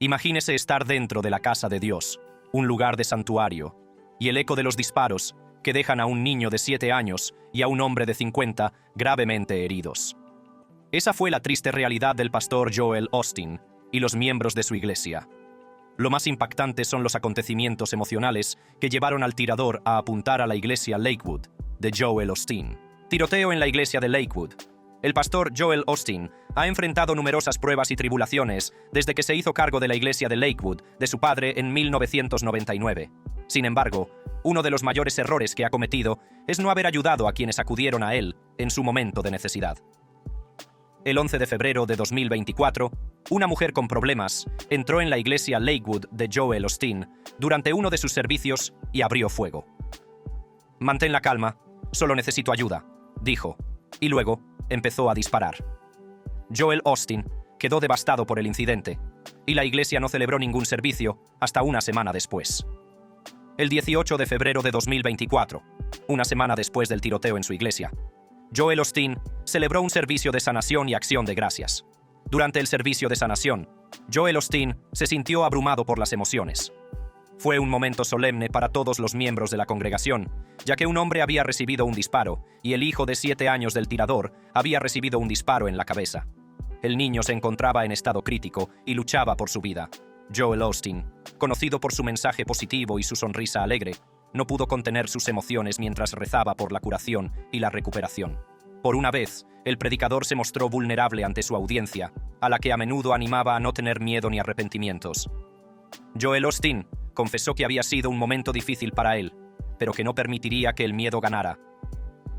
Imagínese estar dentro de la casa de Dios, un lugar de santuario, y el eco de los disparos que dejan a un niño de 7 años y a un hombre de 50 gravemente heridos. Esa fue la triste realidad del pastor Joel Osteen y los miembros de su iglesia. Lo más impactante son los acontecimientos emocionales que llevaron al tirador a apuntar a la iglesia Lakewood de Joel Osteen. Tiroteo en la iglesia de Lakewood. El pastor Joel Osteen ha enfrentado numerosas pruebas y tribulaciones desde que se hizo cargo de la iglesia de Lakewood de su padre en 1999. Sin embargo, uno de los mayores errores que ha cometido es no haber ayudado a quienes acudieron a él en su momento de necesidad. El 11 de febrero de 2024, una mujer con problemas entró en la iglesia Lakewood de Joel Osteen durante uno de sus servicios y abrió fuego. «Mantén la calma, solo necesito ayuda», dijo, y luego empezó a disparar. Joel Osteen quedó devastado por el incidente, y la iglesia no celebró ningún servicio hasta una semana después. El 18 de febrero de 2024, una semana después del tiroteo en su iglesia, Joel Osteen celebró un servicio de sanación y acción de gracias. Durante el servicio de sanación, Joel Osteen se sintió abrumado por las emociones. Fue un momento solemne para todos los miembros de la congregación, ya que un hombre había recibido un disparo y el hijo de 7 años del tirador había recibido un disparo en la cabeza. El niño se encontraba en estado crítico y luchaba por su vida. Joel Osteen, conocido por su mensaje positivo y su sonrisa alegre, no pudo contener sus emociones mientras rezaba por la curación y la recuperación. Por una vez, el predicador se mostró vulnerable ante su audiencia, a la que a menudo animaba a no tener miedo ni arrepentimientos. Joel Osteen confesó que había sido un momento difícil para él, pero que no permitiría que el miedo ganara.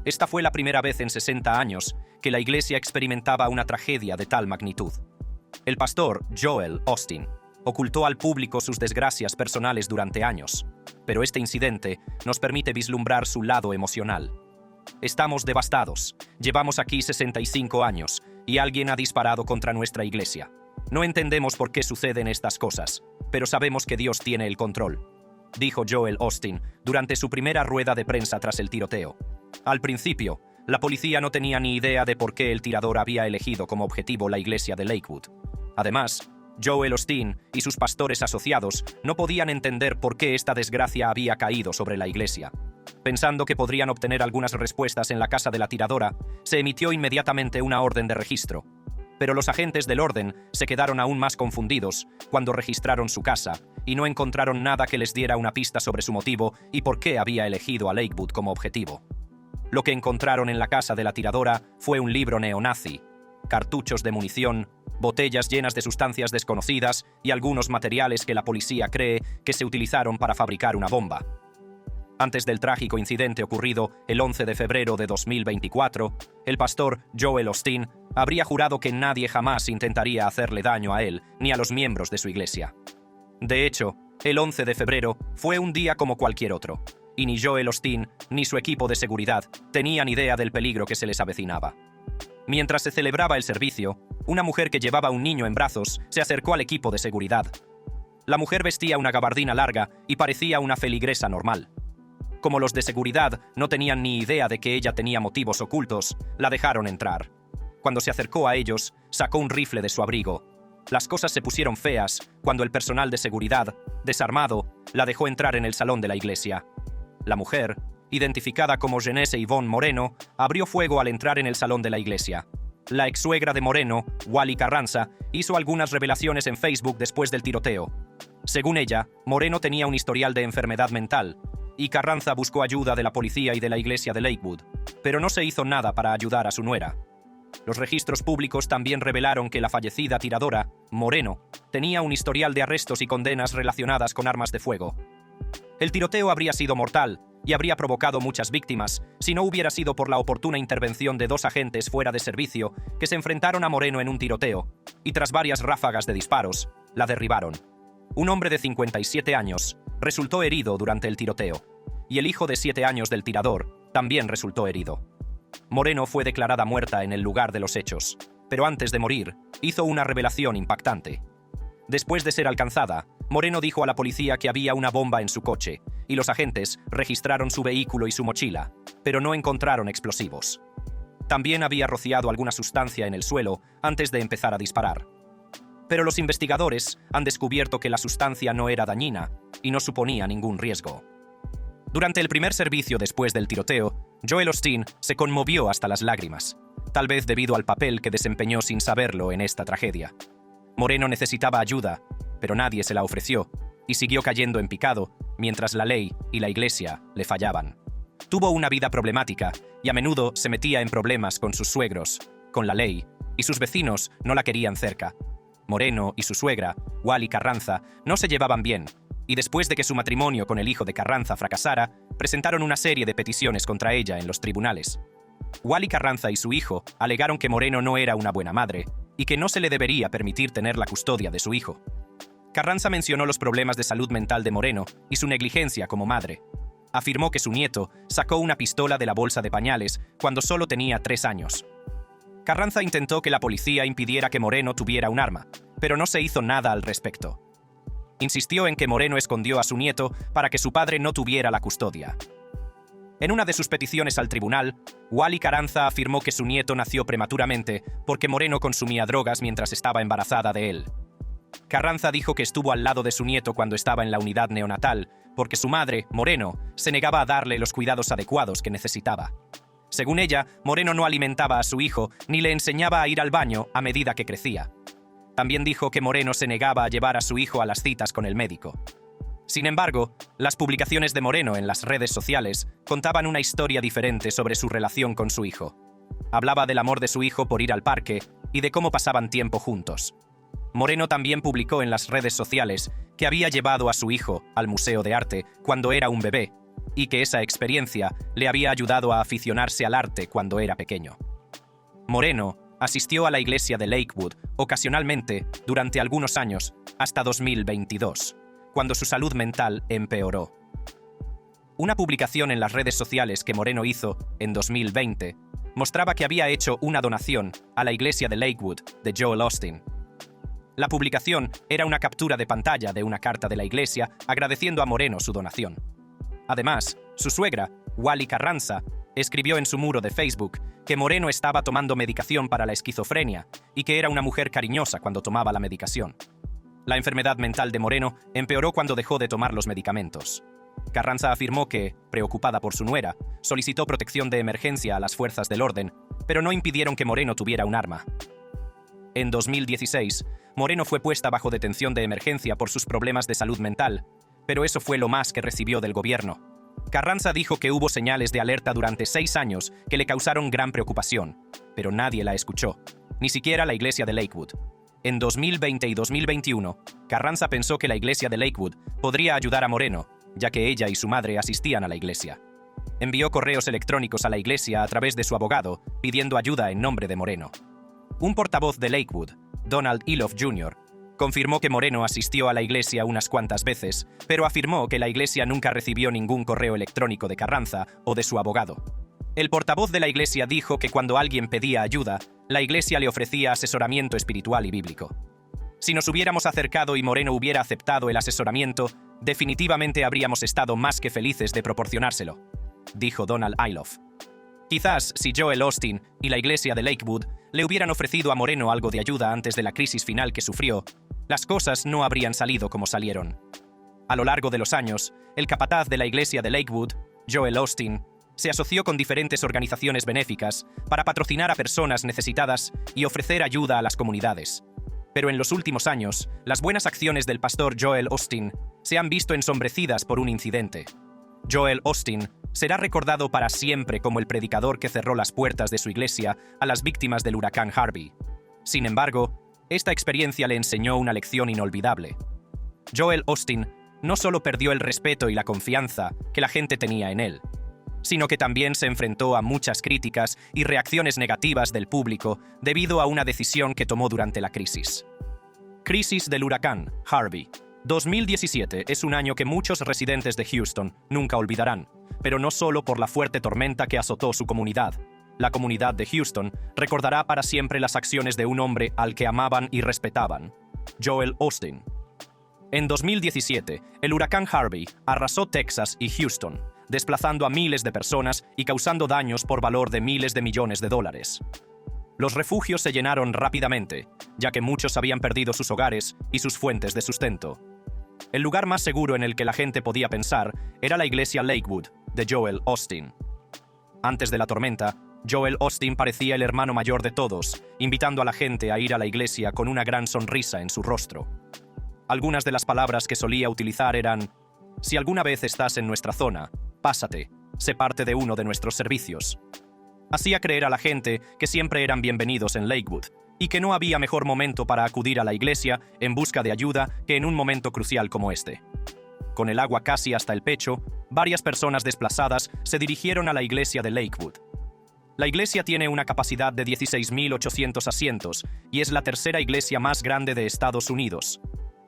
Esta fue la primera vez en 60 años que la iglesia experimentaba una tragedia de tal magnitud. El pastor Joel Osteen ocultó al público sus desgracias personales durante años, pero este incidente nos permite vislumbrar su lado emocional. Estamos devastados, llevamos aquí 65 años y alguien ha disparado contra nuestra iglesia. No entendemos por qué suceden estas cosas, pero sabemos que Dios tiene el control, dijo Joel Osteen durante su primera rueda de prensa tras el tiroteo. Al principio, la policía no tenía ni idea de por qué el tirador había elegido como objetivo la iglesia de Lakewood. Además, Joel Osteen y sus pastores asociados no podían entender por qué esta desgracia había caído sobre la iglesia. Pensando que podrían obtener algunas respuestas en la casa de la tiradora, se emitió inmediatamente una orden de registro. Pero los agentes del orden se quedaron aún más confundidos cuando registraron su casa y no encontraron nada que les diera una pista sobre su motivo y por qué había elegido a Lakewood como objetivo. Lo que encontraron en la casa de la tiradora fue un libro neonazi, cartuchos de munición, botellas llenas de sustancias desconocidas y algunos materiales que la policía cree que se utilizaron para fabricar una bomba. Antes del trágico incidente ocurrido el 11 de febrero de 2024, el pastor Joel Osteen habría jurado que nadie jamás intentaría hacerle daño a él ni a los miembros de su iglesia. De hecho, el 11 de febrero fue un día como cualquier otro, y ni Joel Osteen ni su equipo de seguridad tenían idea del peligro que se les avecinaba. Mientras se celebraba el servicio, una mujer que llevaba un niño en brazos se acercó al equipo de seguridad. La mujer vestía una gabardina larga y parecía una feligresa normal. Como los de seguridad no tenían ni idea de que ella tenía motivos ocultos, la dejaron entrar. Cuando se acercó a ellos, sacó un rifle de su abrigo. Las cosas se pusieron feas cuando el personal de seguridad, desarmado, la dejó entrar en el salón de la iglesia. La mujer, identificada como Genese Yvonne Moreno, abrió fuego al entrar en el salón de la iglesia. La ex-suegra de Moreno, Wally Carranza, hizo algunas revelaciones en Facebook después del tiroteo. Según ella, Moreno tenía un historial de enfermedad mental, y Carranza buscó ayuda de la policía y de la iglesia de Lakewood, pero no se hizo nada para ayudar a su nuera. Los registros públicos también revelaron que la fallecida tiradora, Moreno, tenía un historial de arrestos y condenas relacionadas con armas de fuego. El tiroteo habría sido mortal y habría provocado muchas víctimas si no hubiera sido por la oportuna intervención de 2 agentes fuera de servicio que se enfrentaron a Moreno en un tiroteo, y tras varias ráfagas de disparos, la derribaron. Un hombre de 57 años resultó herido durante el tiroteo, y el hijo de 7 años del tirador también resultó herido. Moreno fue declarada muerta en el lugar de los hechos, pero antes de morir, hizo una revelación impactante. Después de ser alcanzada, Moreno dijo a la policía que había una bomba en su coche, y los agentes registraron su vehículo y su mochila, pero no encontraron explosivos. También había rociado alguna sustancia en el suelo antes de empezar a disparar. pero los investigadores han descubierto que la sustancia no era dañina y no suponía ningún riesgo. Durante el primer servicio después del tiroteo, Joel Osteen se conmovió hasta las lágrimas, tal vez debido al papel que desempeñó sin saberlo en esta tragedia. Moreno necesitaba ayuda, pero nadie se la ofreció, y siguió cayendo en picado, mientras la ley y la iglesia le fallaban. Tuvo una vida problemática y a menudo se metía en problemas con sus suegros, con la ley, y sus vecinos no la querían cerca. Moreno y su suegra, Wally Carranza, no se llevaban bien, y después de que su matrimonio con el hijo de Carranza fracasara, presentaron una serie de peticiones contra ella en los tribunales. Wally Carranza y su hijo alegaron que Moreno no era una buena madre y que no se le debería permitir tener la custodia de su hijo. Carranza mencionó los problemas de salud mental de Moreno y su negligencia como madre. Afirmó que su nieto sacó una pistola de la bolsa de pañales cuando solo tenía 3 años. Carranza intentó que la policía impidiera que Moreno tuviera un arma, pero no se hizo nada al respecto. Insistió en que Moreno escondió a su nieto para que su padre no tuviera la custodia. En una de sus peticiones al tribunal, Wally Carranza afirmó que su nieto nació prematuramente porque Moreno consumía drogas mientras estaba embarazada de él. Carranza dijo que estuvo al lado de su nieto cuando estaba en la unidad neonatal, porque su madre, Moreno, se negaba a darle los cuidados adecuados que necesitaba. Según ella, Moreno no alimentaba a su hijo ni le enseñaba a ir al baño a medida que crecía. También dijo que Moreno se negaba a llevar a su hijo a las citas con el médico. Sin embargo, las publicaciones de Moreno en las redes sociales contaban una historia diferente sobre su relación con su hijo. Hablaba del amor de su hijo por ir al parque y de cómo pasaban tiempo juntos. Moreno también publicó en las redes sociales que había llevado a su hijo al Museo de Arte cuando era un bebé y que esa experiencia le había ayudado a aficionarse al arte cuando era pequeño. Moreno asistió a la iglesia de Lakewood ocasionalmente durante algunos años hasta 2022, cuando su salud mental empeoró. Una publicación en las redes sociales que Moreno hizo en 2020 mostraba que había hecho una donación a la iglesia de Lakewood de Joel Osteen. La publicación era una captura de pantalla de una carta de la iglesia agradeciendo a Moreno su donación. Además, su suegra, Wally Carranza, escribió en su muro de Facebook que Moreno estaba tomando medicación para la esquizofrenia y que era una mujer cariñosa cuando tomaba la medicación. La enfermedad mental de Moreno empeoró cuando dejó de tomar los medicamentos. Carranza afirmó que, preocupada por su nuera, solicitó protección de emergencia a las fuerzas del orden, pero no impidieron que Moreno tuviera un arma. En 2016, Moreno fue puesta bajo detención de emergencia por sus problemas de salud mental, pero eso fue lo más que recibió del gobierno. Carranza dijo que hubo señales de alerta durante 6 años que le causaron gran preocupación, pero nadie la escuchó, ni siquiera la iglesia de Lakewood. En 2020 y 2021, Carranza pensó que la iglesia de Lakewood podría ayudar a Moreno, ya que ella y su madre asistían a la iglesia. Envió correos electrónicos a la iglesia a través de su abogado, pidiendo ayuda en nombre de Moreno. Un portavoz de Lakewood, Donald Iloff Jr., confirmó que Moreno asistió a la iglesia unas cuantas veces, pero afirmó que la iglesia nunca recibió ningún correo electrónico de Carranza o de su abogado. El portavoz de la iglesia dijo que cuando alguien pedía ayuda, la iglesia le ofrecía asesoramiento espiritual y bíblico. Si nos hubiéramos acercado y Moreno hubiera aceptado el asesoramiento, definitivamente habríamos estado más que felices de proporcionárselo, dijo Donald Iloff. Quizás si Joel Osteen y la iglesia de Lakewood le hubieran ofrecido a Moreno algo de ayuda antes de la crisis final que sufrió, las cosas no habrían salido como salieron. A lo largo de los años, el capataz de la iglesia de Lakewood, Joel Osteen, se asoció con diferentes organizaciones benéficas para patrocinar a personas necesitadas y ofrecer ayuda a las comunidades. Pero en los últimos años, las buenas acciones del pastor Joel Osteen se han visto ensombrecidas por un incidente. Joel Osteen será recordado para siempre como el predicador que cerró las puertas de su iglesia a las víctimas del huracán Harvey. Sin embargo, esta experiencia le enseñó una lección inolvidable. Joel Osteen no solo perdió el respeto y la confianza que la gente tenía en él, sino que también se enfrentó a muchas críticas y reacciones negativas del público debido a una decisión que tomó durante la crisis. Crisis del huracán Harvey. 2017 es un año que muchos residentes de Houston nunca olvidarán, pero no solo por la fuerte tormenta que azotó su comunidad. La comunidad de Houston recordará para siempre las acciones de un hombre al que amaban y respetaban, Joel Osteen. En 2017, el huracán Harvey arrasó Texas y Houston, desplazando a miles de personas y causando daños por valor de miles de millones de dólares. Los refugios se llenaron rápidamente, ya que muchos habían perdido sus hogares y sus fuentes de sustento. El lugar más seguro en el que la gente podía pensar era la iglesia Lakewood, de Joel Osteen. Antes de la tormenta, Joel Osteen parecía el hermano mayor de todos, invitando a la gente a ir a la iglesia con una gran sonrisa en su rostro. Algunas de las palabras que solía utilizar eran: «Si alguna vez estás en nuestra zona, pásate, sé parte de uno de nuestros servicios». Hacía creer a la gente que siempre eran bienvenidos en Lakewood, y que no había mejor momento para acudir a la iglesia en busca de ayuda que en un momento crucial como este. Con el agua casi hasta el pecho, varias personas desplazadas se dirigieron a la iglesia de Lakewood. La iglesia tiene una capacidad de 16.800 asientos y es la tercera iglesia más grande de Estados Unidos.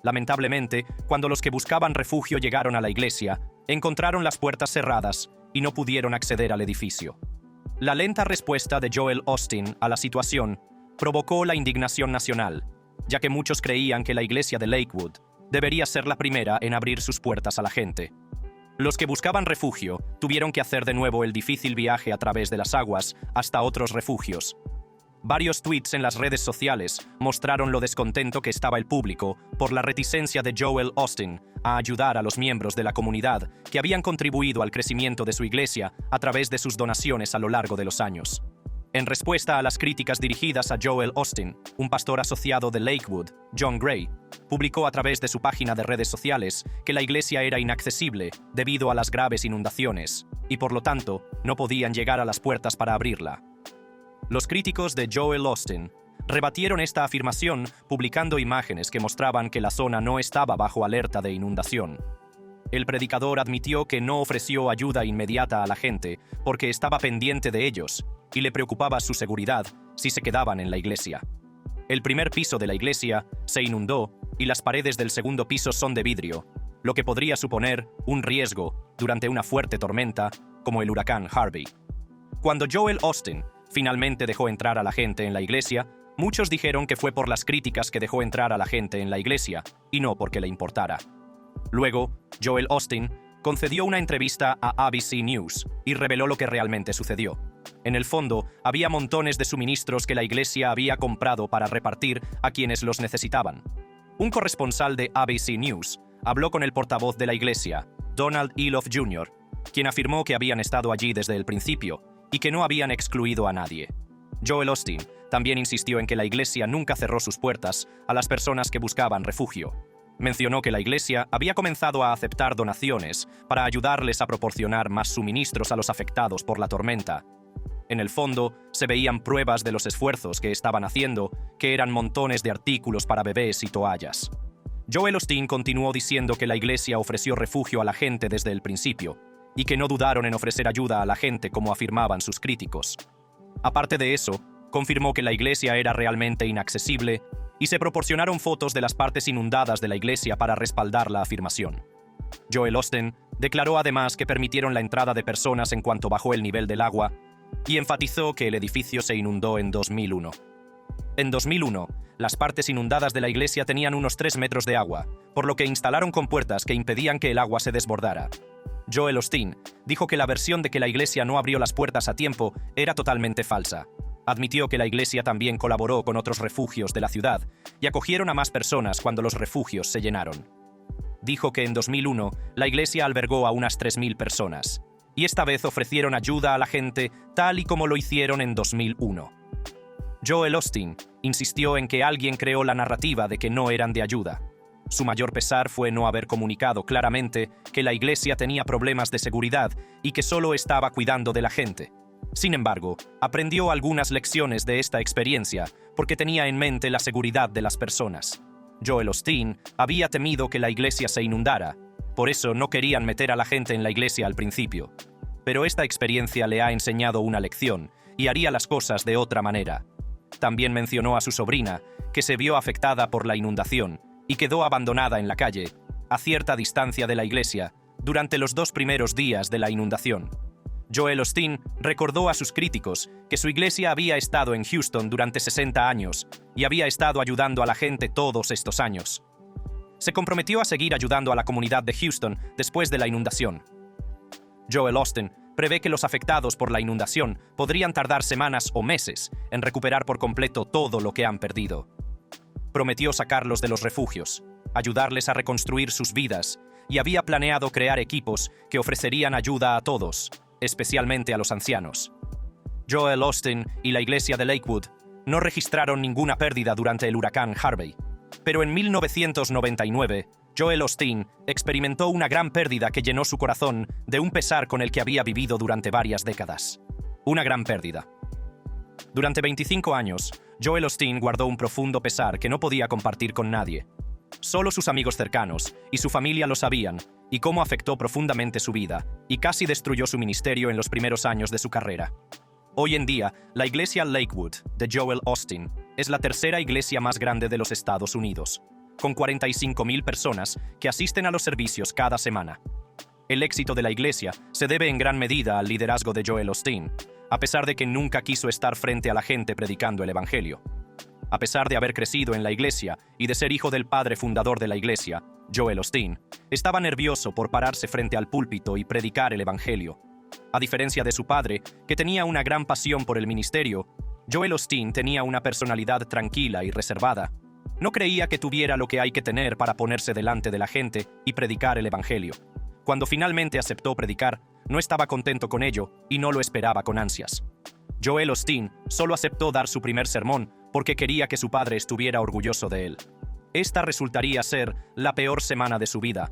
Lamentablemente, cuando los que buscaban refugio llegaron a la iglesia, encontraron las puertas cerradas y no pudieron acceder al edificio. La lenta respuesta de Joel Osteen a la situación provocó la indignación nacional, ya que muchos creían que la iglesia de Lakewood debería ser la primera en abrir sus puertas a la gente. Los que buscaban refugio tuvieron que hacer de nuevo el difícil viaje a través de las aguas hasta otros refugios. Varios tweets en las redes sociales mostraron lo descontento que estaba el público por la reticencia de Joel Osteen a ayudar a los miembros de la comunidad que habían contribuido al crecimiento de su iglesia a través de sus donaciones a lo largo de los años. En respuesta a las críticas dirigidas a Joel Osteen, un pastor asociado de Lakewood, John Gray, publicó a través de su página de redes sociales que la iglesia era inaccesible debido a las graves inundaciones, y por lo tanto, no podían llegar a las puertas para abrirla. Los críticos de Joel Osteen rebatieron esta afirmación publicando imágenes que mostraban que la zona no estaba bajo alerta de inundación. El predicador admitió que no ofreció ayuda inmediata a la gente porque estaba pendiente de ellos y le preocupaba su seguridad si se quedaban en la iglesia. El primer piso de la iglesia se inundó y las paredes del segundo piso son de vidrio, lo que podría suponer un riesgo durante una fuerte tormenta como el huracán Harvey. Cuando Joel Osteen finalmente dejó entrar a la gente en la iglesia, muchos dijeron que fue por las críticas que dejó entrar a la gente en la iglesia y no porque le importara. Luego, Joel Osteen concedió una entrevista a ABC News y reveló lo que realmente sucedió. En el fondo, había montones de suministros que la iglesia había comprado para repartir a quienes los necesitaban. Un corresponsal de ABC News habló con el portavoz de la iglesia, Donald Elof Jr., quien afirmó que habían estado allí desde el principio y que no habían excluido a nadie. Joel Osteen también insistió en que la iglesia nunca cerró sus puertas a las personas que buscaban refugio. Mencionó que la iglesia había comenzado a aceptar donaciones para ayudarles a proporcionar más suministros a los afectados por la tormenta. En el fondo, se veían pruebas de los esfuerzos que estaban haciendo, que eran montones de artículos para bebés y toallas. Joel Osteen continuó diciendo que la iglesia ofreció refugio a la gente desde el principio, y que no dudaron en ofrecer ayuda a la gente como afirmaban sus críticos. Aparte de eso, confirmó que la iglesia era realmente inaccesible y se proporcionaron fotos de las partes inundadas de la iglesia para respaldar la afirmación. Joel Osteen declaró además que permitieron la entrada de personas en cuanto bajó el nivel del agua y enfatizó que el edificio se inundó en 2001. En 2001, las partes inundadas de la iglesia tenían unos 3 metros de agua, por lo que instalaron compuertas que impedían que el agua se desbordara. Joel Osteen dijo que la versión de que la iglesia no abrió las puertas a tiempo era totalmente falsa. Admitió que la iglesia también colaboró con otros refugios de la ciudad y acogieron a más personas cuando los refugios se llenaron. Dijo que en 2001 la iglesia albergó a unas 3.000 personas, y esta vez ofrecieron ayuda a la gente tal y como lo hicieron en 2001. Joel Osteen insistió en que alguien creó la narrativa de que no eran de ayuda. Su mayor pesar fue no haber comunicado claramente que la iglesia tenía problemas de seguridad y que solo estaba cuidando de la gente. Sin embargo, aprendió algunas lecciones de esta experiencia porque tenía en mente la seguridad de las personas. Joel Osteen había temido que la iglesia se inundara, por eso no querían meter a la gente en la iglesia al principio. Pero esta experiencia le ha enseñado una lección y haría las cosas de otra manera. También mencionó a su sobrina, que se vio afectada por la inundación y quedó abandonada en la calle, a cierta distancia de la iglesia, durante los 2 primeros días de la inundación. Joel Osteen recordó a sus críticos que su iglesia había estado en Houston durante 60 años y había estado ayudando a la gente todos estos años. Se comprometió a seguir ayudando a la comunidad de Houston después de la inundación. Joel Osteen prevé que los afectados por la inundación podrían tardar semanas o meses en recuperar por completo todo lo que han perdido. prometió sacarlos de los refugios, ayudarles a reconstruir sus vidas, y había planeado crear equipos que ofrecerían ayuda a todos, especialmente a los ancianos. Joel Osteen y la iglesia de Lakewood no registraron ninguna pérdida durante el huracán Harvey, pero en 1999, Joel Osteen experimentó una gran pérdida que llenó su corazón de un pesar con el que había vivido durante varias décadas. Una gran pérdida. Durante 25 años, Joel Osteen guardó un profundo pesar que no podía compartir con nadie. Solo sus amigos cercanos y su familia lo sabían, y cómo afectó profundamente su vida, y casi destruyó su ministerio en los primeros años de su carrera. Hoy en día, la iglesia Lakewood de Joel Osteen es la tercera iglesia más grande de los Estados Unidos, con 45,000 personas que asisten a los servicios cada semana. El éxito de la iglesia se debe en gran medida al liderazgo de Joel Osteen, a pesar de que nunca quiso estar frente a la gente predicando el evangelio. A pesar de haber crecido en la iglesia y de ser hijo del padre fundador de la iglesia, Joel Osteen estaba nervioso por pararse frente al púlpito y predicar el evangelio. A diferencia de su padre, que tenía una gran pasión por el ministerio, Joel Osteen tenía una personalidad tranquila y reservada. No creía que tuviera lo que hay que tener para ponerse delante de la gente y predicar el evangelio. Cuando finalmente aceptó predicar, no estaba contento con ello y no lo esperaba con ansias. Joel Osteen solo aceptó dar su primer sermón porque quería que su padre estuviera orgulloso de él. Esta resultaría ser la peor semana de su vida,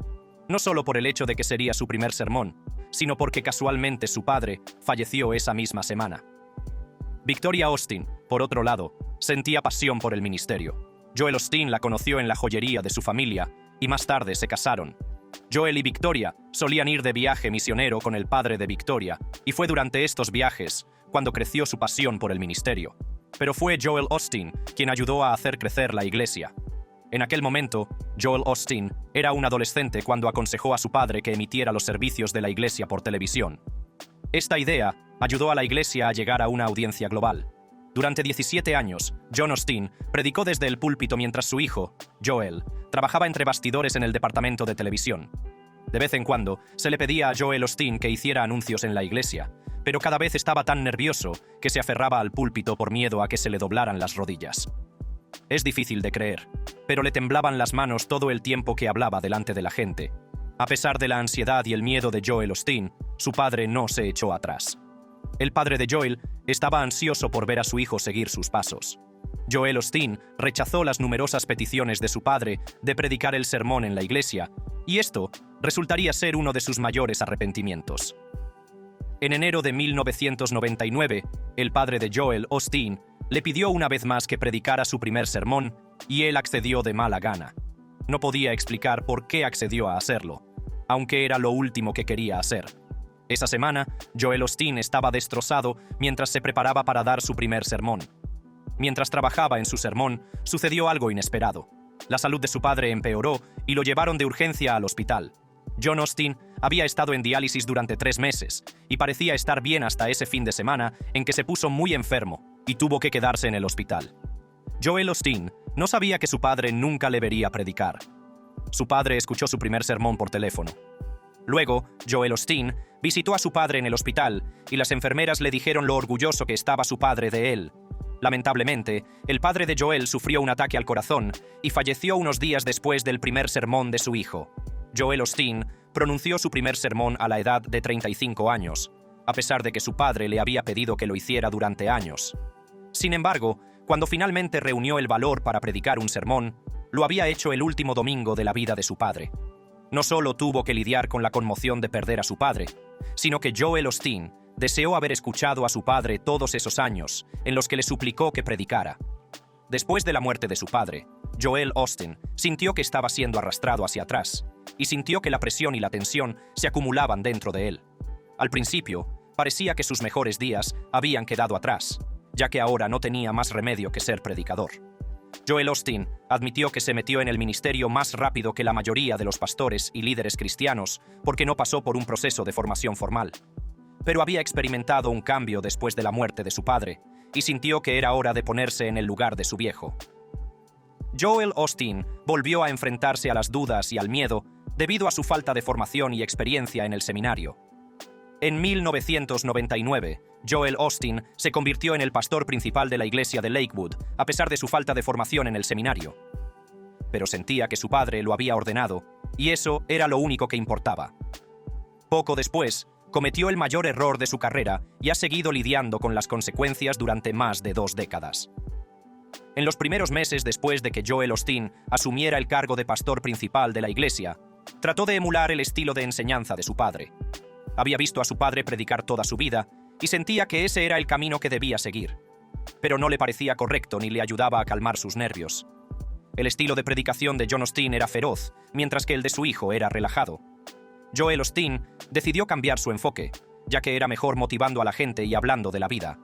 no solo por el hecho de que sería su primer sermón, sino porque casualmente su padre falleció esa misma semana. Victoria Osteen, por otro lado, sentía pasión por el ministerio. Joel Osteen la conoció en la joyería de su familia y más tarde se casaron. Joel y Victoria solían ir de viaje misionero con el padre de Victoria, y fue durante estos viajes cuando creció su pasión por el ministerio. Pero fue Joel Osteen quien ayudó a hacer crecer la iglesia. En aquel momento, Joel Osteen era un adolescente cuando aconsejó a su padre que emitiera los servicios de la iglesia por televisión. Esta idea ayudó a la iglesia a llegar a una audiencia global. Durante 17 años, John Osteen predicó desde el púlpito mientras su hijo, Joel, trabajaba entre bastidores en el departamento de televisión. De vez en cuando, se le pedía a Joel Osteen que hiciera anuncios en la iglesia, pero cada vez estaba tan nervioso que se aferraba al púlpito por miedo a que se le doblaran las rodillas. Es difícil de creer, pero le temblaban las manos todo el tiempo que hablaba delante de la gente. A pesar de la ansiedad y el miedo de Joel Osteen, su padre no se echó atrás. El padre de Joel estaba ansioso por ver a su hijo seguir sus pasos. Joel Osteen rechazó las numerosas peticiones de su padre de predicar el sermón en la iglesia, y esto resultaría ser uno de sus mayores arrepentimientos. En enero de 1999, el padre de Joel Osteen le pidió una vez más que predicara su primer sermón, y él accedió de mala gana. No podía explicar por qué accedió a hacerlo, aunque era lo último que quería hacer. Esa semana, Joel Osteen estaba destrozado mientras se preparaba para dar su primer sermón. Mientras trabajaba en su sermón, sucedió algo inesperado. La salud de su padre empeoró y lo llevaron de urgencia al hospital. John Osteen había estado en diálisis durante 3 meses y parecía estar bien hasta ese fin de semana en que se puso muy enfermo y tuvo que quedarse en el hospital. Joel Osteen no sabía que su padre nunca le vería predicar. Su padre escuchó su primer sermón por teléfono. Luego, Joel Osteen visitó a su padre en el hospital y las enfermeras le dijeron lo orgulloso que estaba su padre de él. Lamentablemente, el padre de Joel sufrió un ataque al corazón y falleció unos días después del primer sermón de su hijo. Joel Osteen pronunció su primer sermón a la edad de 35 años, a pesar de que su padre le había pedido que lo hiciera durante años. Sin embargo, cuando finalmente reunió el valor para predicar un sermón, lo había hecho el último domingo de la vida de su padre. No solo tuvo que lidiar con la conmoción de perder a su padre, sino que Joel Osteen deseó haber escuchado a su padre todos esos años en los que le suplicó que predicara. Después de la muerte de su padre, Joel Osteen sintió que estaba siendo arrastrado hacia atrás y sintió que la presión y la tensión se acumulaban dentro de él. Al principio, parecía que sus mejores días habían quedado atrás, ya que ahora no tenía más remedio que ser predicador. Joel Osteen admitió que se metió en el ministerio más rápido que la mayoría de los pastores y líderes cristianos porque no pasó por un proceso de formación formal. Pero había experimentado un cambio después de la muerte de su padre y sintió que era hora de ponerse en el lugar de su viejo. Joel Osteen volvió a enfrentarse a las dudas y al miedo debido a su falta de formación y experiencia en el seminario. En 1999, Joel Osteen se convirtió en el pastor principal de la iglesia de Lakewood, a pesar de su falta de formación en el seminario. pero sentía que su padre lo había ordenado, y eso era lo único que importaba. Poco después, cometió el mayor error de su carrera y ha seguido lidiando con las consecuencias durante más de 2 décadas. En los primeros meses después de que Joel Osteen asumiera el cargo de pastor principal de la iglesia, trató de emular el estilo de enseñanza de su padre. Había visto a su padre predicar toda su vida y sentía que ese era el camino que debía seguir. Pero no le parecía correcto ni le ayudaba a calmar sus nervios. El estilo de predicación de John Osteen era feroz, mientras que el de su hijo era relajado. Joel Osteen decidió cambiar su enfoque, ya que era mejor motivando a la gente y hablando de la vida.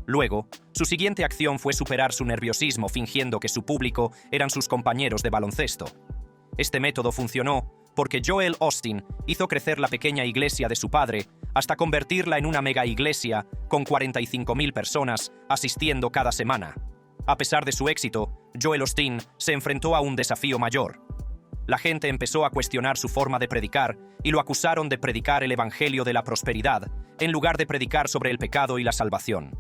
Luego, su siguiente acción fue superar su nerviosismo fingiendo que su público eran sus compañeros de baloncesto. Este método funcionó porque Joel Osteen hizo crecer la pequeña iglesia de su padre hasta convertirla en una mega iglesia con 45.000 personas asistiendo cada semana. A pesar de su éxito, Joel Osteen se enfrentó a un desafío mayor. La gente empezó a cuestionar su forma de predicar y lo acusaron de predicar el evangelio de la prosperidad en lugar de predicar sobre el pecado y la salvación.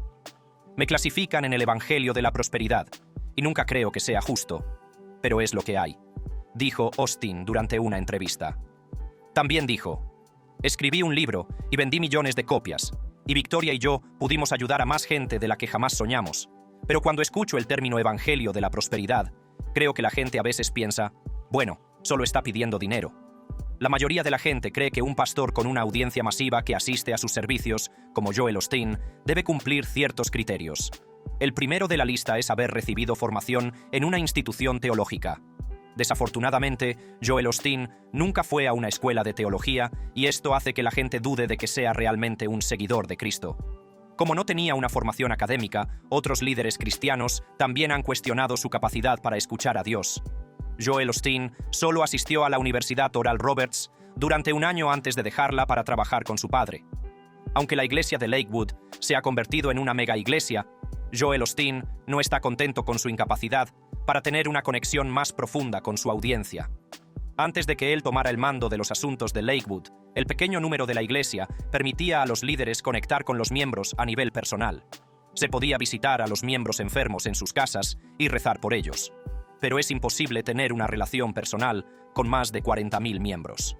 Me clasifican en el evangelio de la prosperidad y nunca creo que sea justo, pero es lo que hay, dijo Osteen durante una entrevista. También dijo: escribí un libro y vendí millones de copias, y Victoria y yo pudimos ayudar a más gente de la que jamás soñamos. Pero cuando escucho el término evangelio de la prosperidad, creo que la gente a veces piensa, bueno, solo está pidiendo dinero. La mayoría de la gente cree que un pastor con una audiencia masiva que asiste a sus servicios, como Joel Osteen, debe cumplir ciertos criterios. El primero de la lista es haber recibido formación en una institución teológica. Desafortunadamente, Joel Osteen nunca fue a una escuela de teología y esto hace que la gente dude de que sea realmente un seguidor de Cristo. Como no tenía una formación académica, otros líderes cristianos también han cuestionado su capacidad para escuchar a Dios. Joel Osteen solo asistió a la Universidad Oral Roberts durante un año antes de dejarla para trabajar con su padre. Aunque la iglesia de Lakewood se ha convertido en una mega iglesia, Joel Osteen no está contento con su incapacidad para tener una conexión más profunda con su audiencia. Antes de que él tomara el mando de los asuntos de Lakewood, el pequeño número de la iglesia permitía a los líderes conectar con los miembros a nivel personal. Se podía visitar a los miembros enfermos en sus casas y rezar por ellos. Pero es imposible tener una relación personal con más de 40.000 miembros.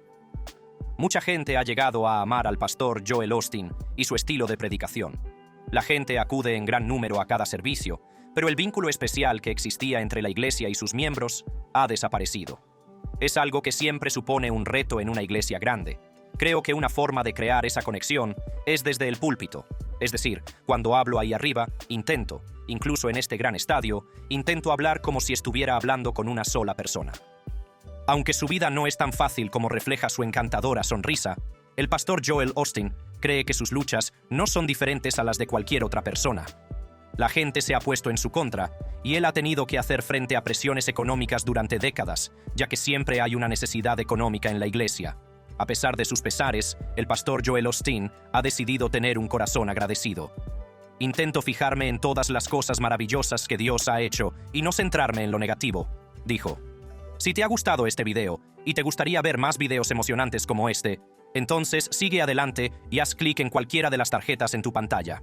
Mucha gente ha llegado a amar al pastor Joel Osteen y su estilo de predicación. La gente acude en gran número a cada servicio, pero el vínculo especial que existía entre la iglesia y sus miembros ha desaparecido. Es algo que siempre supone un reto en una iglesia grande. Creo que una forma de crear esa conexión es desde el púlpito. Es decir, cuando hablo ahí arriba, incluso en este gran estadio, intento hablar como si estuviera hablando con una sola persona. Aunque su vida no es tan fácil como refleja su encantadora sonrisa, el pastor Joel Osteen cree que sus luchas no son diferentes a las de cualquier otra persona. La gente se ha puesto en su contra, y él ha tenido que hacer frente a presiones económicas durante décadas, ya que siempre hay una necesidad económica en la iglesia. A pesar de sus pesares, el pastor Joel Osteen ha decidido tener un corazón agradecido. Intento fijarme en todas las cosas maravillosas que Dios ha hecho y no centrarme en lo negativo, dijo. Si te ha gustado este video y te gustaría ver más videos emocionantes como este, entonces sigue adelante y haz clic en cualquiera de las tarjetas en tu pantalla.